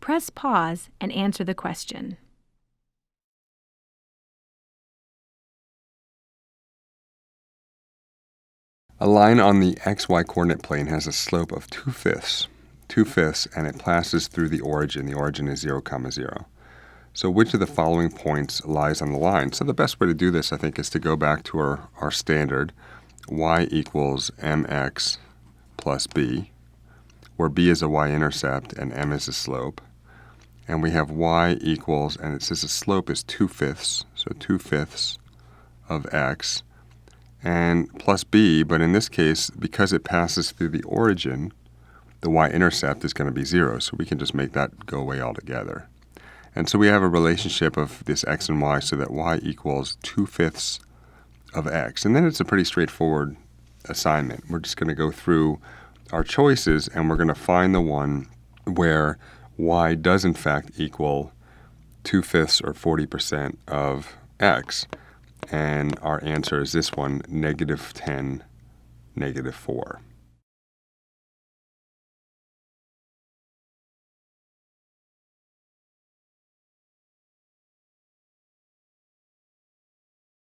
press pause and answer the question. A line on the xy coordinate plane has a slope of 2/5, and it passes through the origin. The origin is 0, 0. So which of the following points lies on the line? So the best way to do this, I think, is to go back to our standard, y equals mx plus b, where b is a y-intercept and m is a slope. And we have y equals, and it says the slope is 2/5, so 2/5 of x, and plus b, but in this case, because it passes through the origin, the y-intercept is going to be 0, so we can just make that go away altogether. And so we have a relationship of this x and y so that y equals 2/5 of x. And then it's a pretty straightforward assignment. We're just going to go through our choices, and we're going to find the one where y does in fact equal 2/5 or 40% of x. And our answer is this one, -10, -4.